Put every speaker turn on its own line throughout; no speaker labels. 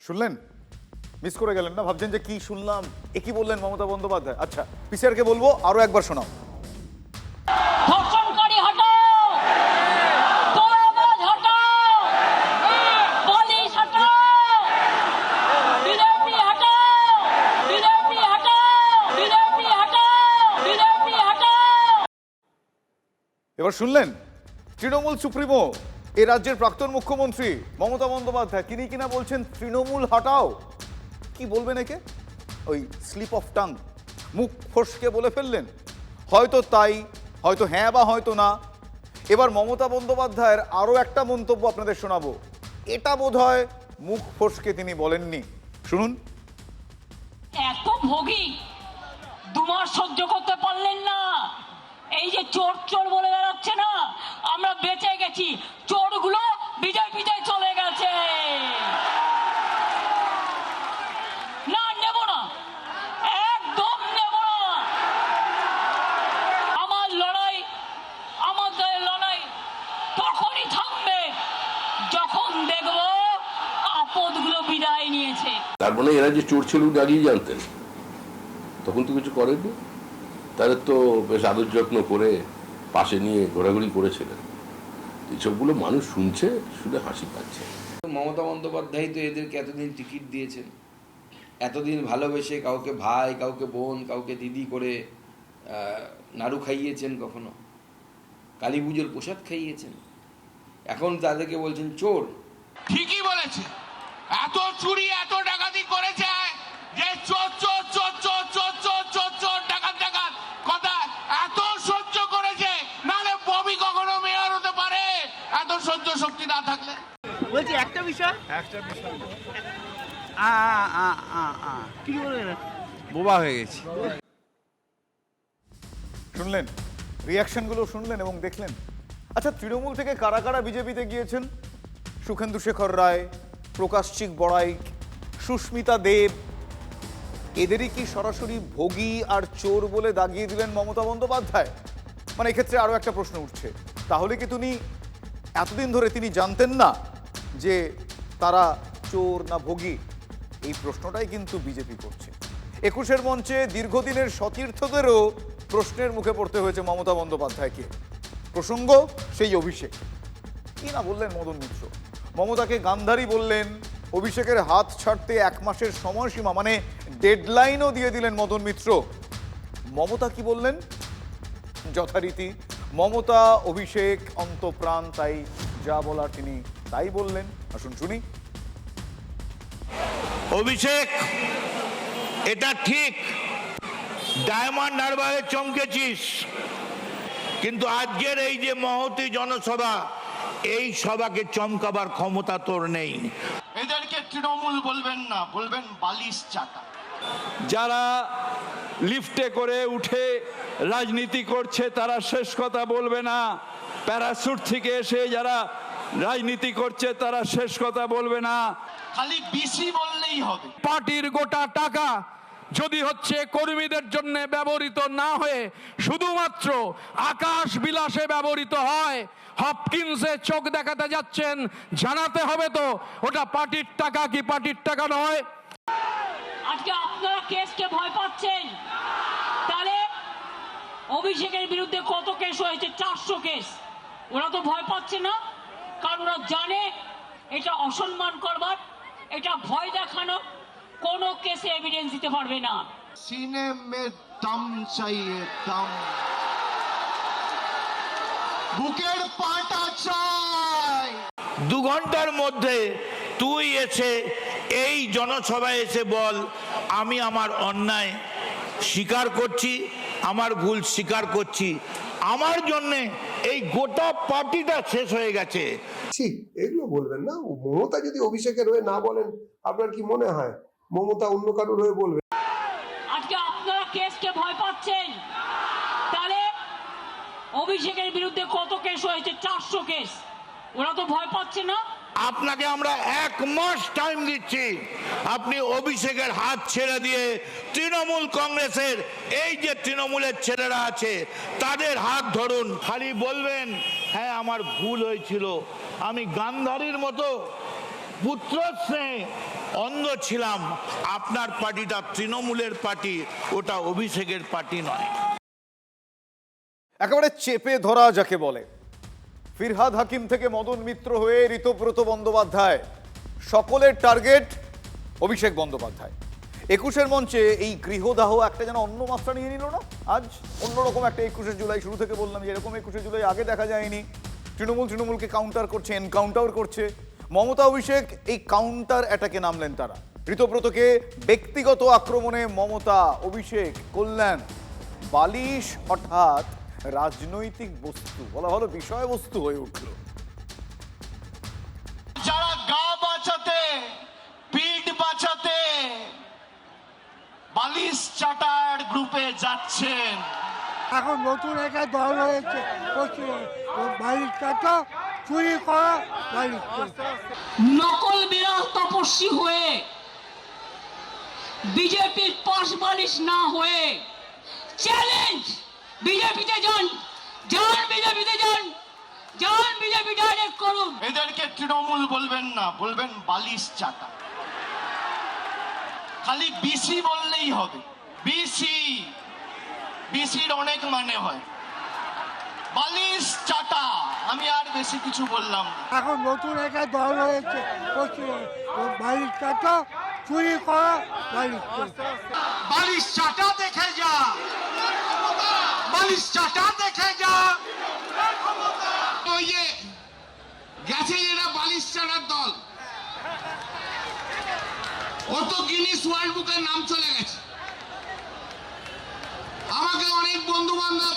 শুনলেন? মিস করে গেলেন না? ভাবছেন যে কি শুনলাম, এ কি বললেন মমতা বন্দ্যোপাধ্যায়? আচ্ছা, পিসিআরকে বলবো আরো একবার শোনাও।
ধর্ষণকারী হটাও, তোলাবাজ হটাও, পুলিশ হটাও, বিজেপি হটাও, বিজেপি হটাও, বিজেপি হটাও, বিজেপি হটাও।
এবার শুনলেন? তৃণমূল সুপ্রিমো, এ রাজ্যের প্রাক্তন মুখ্যমন্ত্রী মমতা বন্দ্যোপাধ্যায় তিনি কিনা বলছেন তৃণমূল হটাও। কি বলবেন একে? ওই স্লিপ অফ টাং, মুখ ফসকে বলে ফেললেন। হয়তো তাই, হয়তো হ্যাঁ বা হয়তো না। এবার মমতা বন্দ্যোপাধ্যায়ের আরো একটা মন্তব্য আপনাদের শোনাবো। এটা বোধহয় মুখ ফসকে তিনি বলেননি। শুনুন।
এত ভোগী 2 মাস সহ্য করতে পারলেন না। এই যে চোর চোর বলে বেড়াচ্ছে না, আমরা বেঁচে গেছি। চোরগুলো বিজেপিতে চলে গেছে। না, নেব না, একদম নেব না। আমার লড়াই, আমাদের লড়াই তখনই থামবে যখন দেখব আপদগুলো বিদায় নিয়েছে।
তার মানে এরা যে চোর ছিল আগেই জানতেন, তখন তো কিছু করেননি। তাদের তো বেশ আদর যত্ন করে পাশে নিয়ে ঘোরাঘুরি করেছিলেন। এইসবগুলো মানুষ শুনছে, শুনে হাসি পাচ্ছে।
মমতা বন্দ্যোপাধ্যায় তো এদেরকে এতদিন টিকিট দিয়েছেন, এতদিন ভালোবেসে কাউকে ভাই, কাউকে বোন, কাউকে দিদি করে নাড়ু খাইয়েছেন, কখনো কালী পুজোর প্রসাদ খাইয়েছেন। এখন তাদেরকে বলছেন চোর।
ঠিকই বলেছে, এত চুরি এত ডাকাতি করেছে যে চোর চোর চোর চোর চোর চোর চোর চোর ডাকাত ডাকাত কথা এত সহ্য করেছে। নাহলে ববি কখনো মেয়র হতে পারে এত সহ্য শক্তি না থাকলে?
বলছি একটা বিষয় কি বলবেন? বোবা হয়ে গেছি।
শুনলেন? রিয়াকশনগুলো শুনলেন এবং দেখলেন। আচ্ছা, তৃণমূল থেকে কারা কারা বিজেপিতে গিয়েছেন? সুখেন্দু শেখর রায়, প্রকাশচিক বড়াইক, সুস্মিতা দেব, এদেরই কি সরাসরি ভোগী আর চোর বলে দাগিয়ে দিলেন মমতা বন্দ্যোপাধ্যায়? মানে এক্ষেত্রে আরো একটা প্রশ্ন উঠছে, তাহলে কি তিনি এতদিন ধরে তিনি জানতেন না যে তারা চোর না ভোগী? এই প্রশ্নটাই কিন্তু বিজেপি করছে। 21-এর মঞ্চে দীর্ঘদিনের সতীর্থদেরও প্রশ্নের মুখে পড়তে হয়েছে মমতা বন্দ্যোপাধ্যায়কে। প্রসঙ্গ সেই অভিষেক। কি না বললেন মদন মিত্র? মমতাকে গান্ধারী বললেন, অভিষেকের হাত ছাড়তে 1 মাসের সময়সীমা মানে ডেডলাইনও দিয়ে দিলেন মদন মিত্র। মমতা কি বললেন? যথারীতি মমতা অভিষেক অন্তপ্রাণ, তাই যা বলার তিনি তাই বললেন। আসুন শুনি।
অভিষেক, এটা ঠিক, ডায়মন্ড হারবারে চমকেছিস, কিন্তু আজকের এই যে মহতী জনসভা, এই সভাকে চমকাবার ক্ষমতা তোর নেই। এদেরকে তৃণমূল বলবেন না, বলবেন বালিশ চাটা।
যারা লিফটে করে উঠে রাজনীতি করছে তারা শেষ কথা বলবে না। প্যারাশুট থেকে এসে যারা রাজনীতি করছে তারা শেষ কথা বলবে না।
খালি বিসি বললেই হবে।
পার্টির গোটা টাকা যদি হচ্ছে কর্মীদের জন্য ব্যবহৃত না হয়ে শুধুমাত্র আকাশ বিলাসে ব্যবহৃত হয়, হপকিন্সে চোখ দেখাতে যাচ্ছেন, জানাতে হবে তো ওটা পার্টির টাকা কি পার্টির টাকা নয়।
আজকে আপনারা কেসকে ভয় পাচ্ছেন, তাহলে অভিষেকের বিরুদ্ধে কত কেস হয়েছে? 400 কেস। ওরা তো ভয় পাচ্ছে না, কারণ ওরা জানে এটা অসম্মান করবার, এটা ভয় দেখানো, কোনো কেসে এভিডেন্স দিতে পারবে না।
सीने में दम चाहिए, दम, বুকের পাটা চাই। 2 ঘন্টার মধ্যে তুই এসে এই জনসভায় এসে বল, আমি আমার অন্যায় স্বীকার করছি, আমার ভুল স্বীকার করছি, আমার জন্যে এই গোটা পার্টিটা শেষ হয়ে গেছে।
ঠিক এগুলো বলবেন না। মমতা যদি অভিষেকের হয়ে না বলেন, আপনার কি মনে হয় মমতা অন্য কারোর হয়ে বলবে?
আজকে আপনারা কেসকে ভয় পাচ্ছেন, তাহলে অভিষেকের বিরুদ্ধে কত কেস হয়েছে? 400 কেস। ওরা তো ভয় পাচ্ছে না।
আপনাকে আমরা 1 মাস টাইম দিচ্ছি, আপনি অভিষেকের হাত ছেড়ে দিয়ে তৃণমূল কংগ্রেসের এই যে তৃণমূলের ছেলেরা আছে তাদের হাত ধরুন। খালি বলবেন হ্যাঁ আমার ভুল হয়েছিল, আমি গান্ধারীর মতো পুত্র স্নেহে অন্ধ ছিলাম আপনার পার্টিটা তৃণমূলের পার্টি, ওটা অভিষেকের পার্টি নয়।
একেবারে চেপে ধরা যাকে বলে। ফিরহাদ হাকিম থেকে মদন মিত্র হয়ে ঋতব্রত বন্দ্যোপাধ্যায়, সকলের টার্গেট অভিষেক বন্দ্যোপাধ্যায়। 21-এর মঞ্চে এই গৃহদাহ একটা যেন অন্য মাত্রা নিয়ে নিল না আজ। অন্যরকম একটা 21শে জুলাই, শুরু থেকে বললাম যে এরকম 21শে জুলাই আগে দেখা যায়নি। তৃণমূলকে কাউন্টার করছে, এনকাউন্টার করছে। মমতা অভিষেক এই কাউন্টার অ্যাটাকে নামলেন তারা। ঋতব্রতকে ব্যক্তিগত আক্রমণে মমতা অভিষেক কল্যাণ বালিশ হঠাৎ রাজনৈতিক বস্তু, বলা হলো বিষয়বস্তু হয়ে উঠল।
যারা গা বাঁচাতে, পিঠ বাঁচাতে বালিশ চাটার গ্রুপে যাচ্ছেন,
এখন নতুন একটা দল হয়েছে, বালিশ চাটা চুরি করা বালিশ।
নকল বিরল তপস্বী হয়ে বিজেপির পাশ বালিশ না হয়ে চ্যালেঞ্জ, বিজেপিতে যান, যান বিজেপিতে যান, যান বিজেপি ডাইরেক্ট করুন।
এদেরকে তৃণমূল বলবেন না, বলবেন বালিশ চাটা। খালি বিসি বললেই হবে, বিসি, বিসির অনেক মানে হয়, বালিশ চাটা। আমি আর বেশি কিছু বললাম না।
এখন নতুন একটা দল হয়েছে, বালিশ চাটা চুরি করা বালিশ।
বালিশ চাটা দেখে যা, বালিশ চাটা দেখে যা। ওই যে গেছে এরা বালিশ চাটার দল, ও তো গিনিস ওয়ার্ল্ড বুকের নাম চলে গেছে। আমাকে অনেক বন্ধু বান্ধব,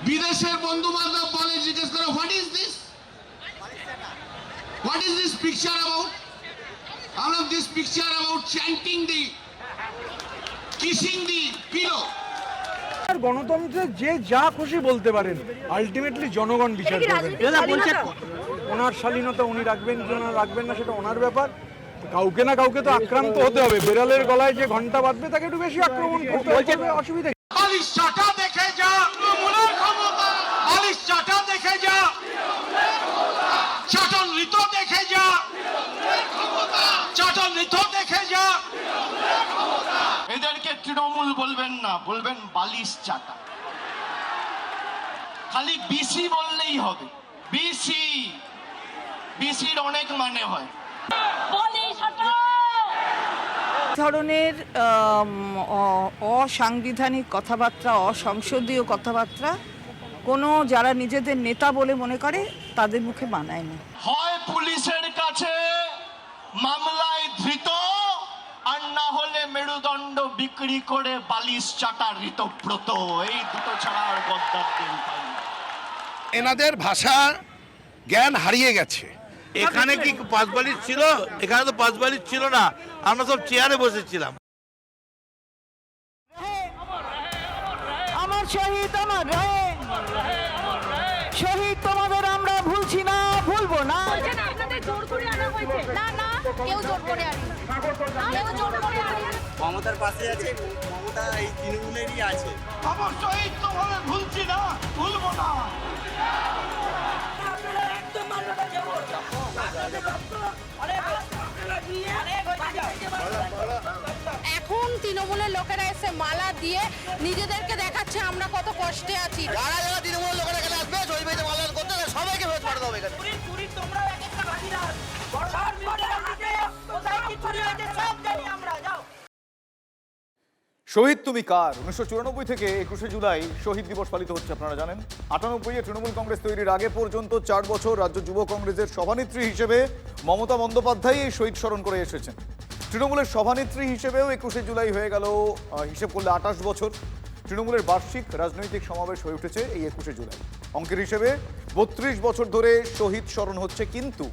বিদেশের বন্ধু বান্ধব বলে, জিজ্ঞেস করে what is this, what is this picture about? All of this picture about chanting the, kissing the pillow.
গণতন্ত্রে যে যা খুশি বলতে পারেন, আলটিমেটলি জনগণ বিচার করবেন। ওনার শালীনতা উনি রাখবেন কি ওনার রাখবেন না সেটা ওনার ব্যাপার। কাউকে না কাউকে তো আক্রান্ত হতে হবে। বেড়ালের গলায় যে ঘন্টা বাজবে তাকে একটু বেশি আক্রমণ করতে হবে, অসুবিধা।
বালিশ চাটা দেখে যা, বালিশ চাটা দেখে যা, চাটন ঋত দেখে যা, চাটন ঋত দেখে যা। এদেরকে তৃণমূল বলবেন না, বলবেন বালিশ চাটা। খালি বিসি বললেই হবে, বিসি, বিসির অনেক মানে হয়।
বালিশ হটাও।
ধরনের অসাংবিধানিক কথাবার্তা, অসংসদীয় কথাবার্তা কোনো যারা নিজেদের নেতা বলে মনে করে তাদের মুখে মানায় না।
হয় পুলিশের কাছে মামলায় ধৃত, আর না হলে মেরুদণ্ড বিক্রি করে বালিশ চাটা ঋতব্রত। এই দুটো ছাড়া আর গদ্দার দিন পাই না।
এনাদের ভাষা জ্ঞান হারিয়ে গেছে। এখানে কি পাঁচ বালিশ ছিল? এখানে তো পাঁচ বালিশ ছিল না, আমরা সব চেয়ারে বসেছিলাম।
আমার শহীদ, আমার শহীদ তোমাদের আমরা ভুলছি না, ভুলবো না।
আপনাদের জোর করে আনা হয়েছে? না না, কেউ জোর করে আনেনি, কেউ জোর করে আনেনি।
মমতার পাশে আছে, মমতা এই তৃণমূলেরই আছে।
আমার শহীদ তোমাদের ভুলছি না, ভুলবো না।
এখন তৃণমূলের লোকেরা এসে মালা দিয়ে নিজেদেরকে দেখাচ্ছে আমরা কত কষ্টে আছি।
যারা যারা তৃণমূলের লোকেরা এখানে আসবে, জয়ীতে মালা করতে হবে, সবাইকে ভোট পাঠাতে হবে এখানে।
শহীদ তুমি কার? 1994 থেকে 21শে জুলাই শহীদ দিবস পালিত হচ্ছে, আপনারা জানেন। 98-এ তৃণমূল কংগ্রেস তৈরির আগে পর্যন্ত 4 বছর রাজ্য যুব কংগ্রেসের সভানেত্রী হিসেবে মমতা বন্দ্যোপাধ্যায় এই শহীদ স্মরণ করে এসেছেন। তৃণমূলের সভানেত্রী হিসেবেও 21শে জুলাই হয়ে গেল, হিসেব করলে 28 বছর। তৃণমূলের বার্ষিক রাজনৈতিক সমাবেশ হয়ে উঠেছে এই 21শে জুলাই। অঙ্কের হিসেবে 32 বছর ধরে শহীদ স্মরণ হচ্ছে, কিন্তু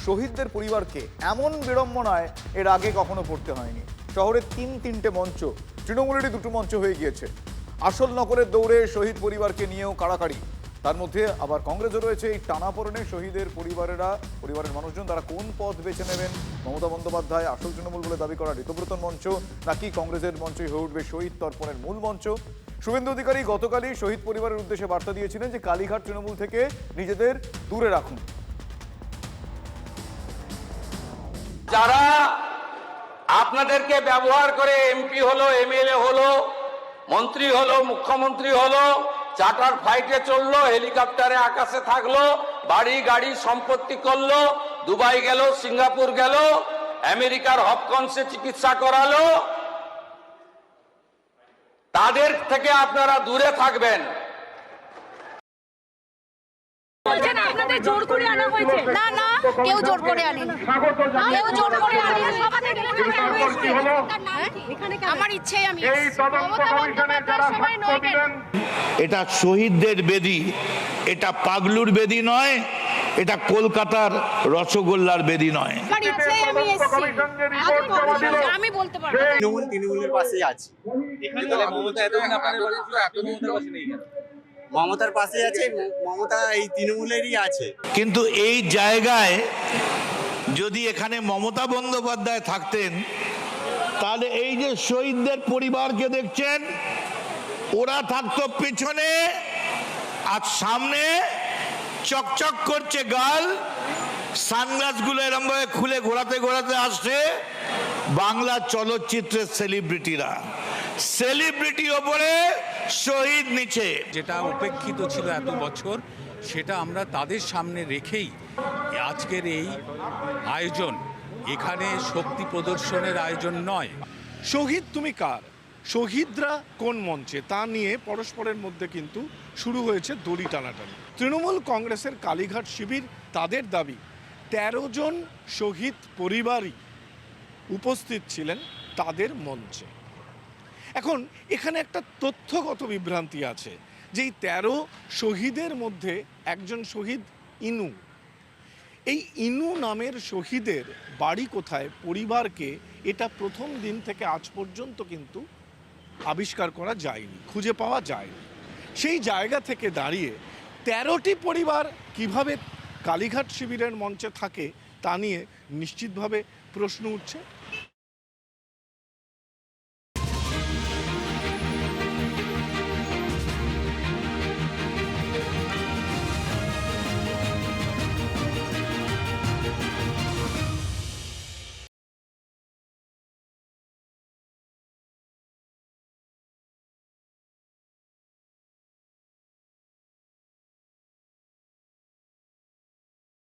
শহীদদের পরিবারকে এমন বিড়ম্বনায় এর আগে কখনো পড়তে হয়নি। শহরের তিনটে মঞ্চ, তৃণমূলেরই 2টো মঞ্চ হয়ে গিয়েছে। আসল নকলের দৌড়ে শহীদ পরিবারকে নিয়েও কাড়াকাড়ি। তার মধ্যে আবার কংগ্রেসও রয়েছে এই টানাপোড়েনে। শহীদের পরিবারের মানুষজন তারা কোন পথ বেছে নেবেন? মমতা বন্দ্যোপাধ্যায় আসল তৃণমূল বলে দাবি করা ঋতব্রতন মঞ্চ, নাকি কংগ্রেসের মঞ্চই হয়ে উঠবে শহীদ তর্পণের মূল মঞ্চ? শুভেন্দু অধিকারী গতকালই শহীদ পরিবারের উদ্দেশ্যে বার্তা দিয়েছিলেন যে কালীঘাট তৃণমূল থেকে নিজেদের দূরে রাখুন।
যারা আপনাদেরকে ব্যবহার করে এমপি হলো, এমএলএ হলো, মন্ত্রী হলো, মুখ্যমন্ত্রী হলো, চার্টার ফ্লাইটে চললো, হেলিকপ্টারে আকাশে থাকলো, বাড়ি গাড়ি সম্পত্তি করলো, দুবাই গেল, সিঙ্গাপুর গেল, আমেরিকার হপকন্সে চিকিৎসা করালো, তাদের থেকে আপনারা দূরে থাকবেন।
আপনাদের জোর করে আনা হয়েছে? না না, কেউ জোর করে আনেনি, কেউ জোর করে আনেনি। আমার ইচ্ছে আমি
এটা শহীদদের বেদি, এটা পাগলুর বেদি নয়, এটা কলকাতার রসগোল্লার বেদি নয়।
আমার ইচ্ছে আমি এসেছি, আমি বলতে পারবো।
তৃণমূলের পাশেই আছে। মমতার পাশে আছে, মমতা এই তৃণমূলেরই আছে।
কিন্তু এই জায়গায় যদি এখানে মমতা বন্দ্যোপাধ্যায় থাকতেন, তাহলে এই যে শহীদদের পরিবারকে দেখছেন, ওরা থাকতো পিছনে, আর সামনে চকচক করছে গাল, সানগ্লাসগুলো এরম ভাবে খুলে ঘোরাতে ঘোরাতে আসছে বাংলা চলচ্চিত্রের সেলিব্রিটিরা। সেলিব্রিটি ওপরে, শহীদ নিচে।
যেটা উপেক্ষিত ছিল এত বছর, সেটা আমরা তাদের সামনে রেখেই আজকের এই আয়োজন। এখানে শক্তি প্রদর্শনের আয়োজন নয়।
শহীদ তুমি কার, শহীদরা কোন মঞ্চে, তা নিয়ে পরস্পরের মধ্যে কিন্তু শুরু হয়েছে দড়ি টানাটানি। তৃণমূল কংগ্রেসের কালীঘাট শিবির তাদের দাবি ১৩ জন শহীদ পরিবারই উপস্থিত ছিলেন তাদের মঞ্চে। এখন এখানে একটা তথ্যগত বিভ্রান্তি আছে যে এই ১৩ শহীদের মধ্যে একজন শহীদ ইনু। এই ইনু নামের শহীদের বাড়ি কোথায়, পরিবারকে, এটা প্রথম দিন থেকে আজ পর্যন্ত কিন্তু আবিষ্কার করা যায়নি, খুঁজে পাওয়া যায়নি। সেই জায়গা থেকে দাঁড়িয়ে ১৩টি পরিবার কিভাবে কালীঘাট শিবিরের মঞ্চে থাকে তা নিয়ে নিশ্চিতভাবে প্রশ্ন উঠছে।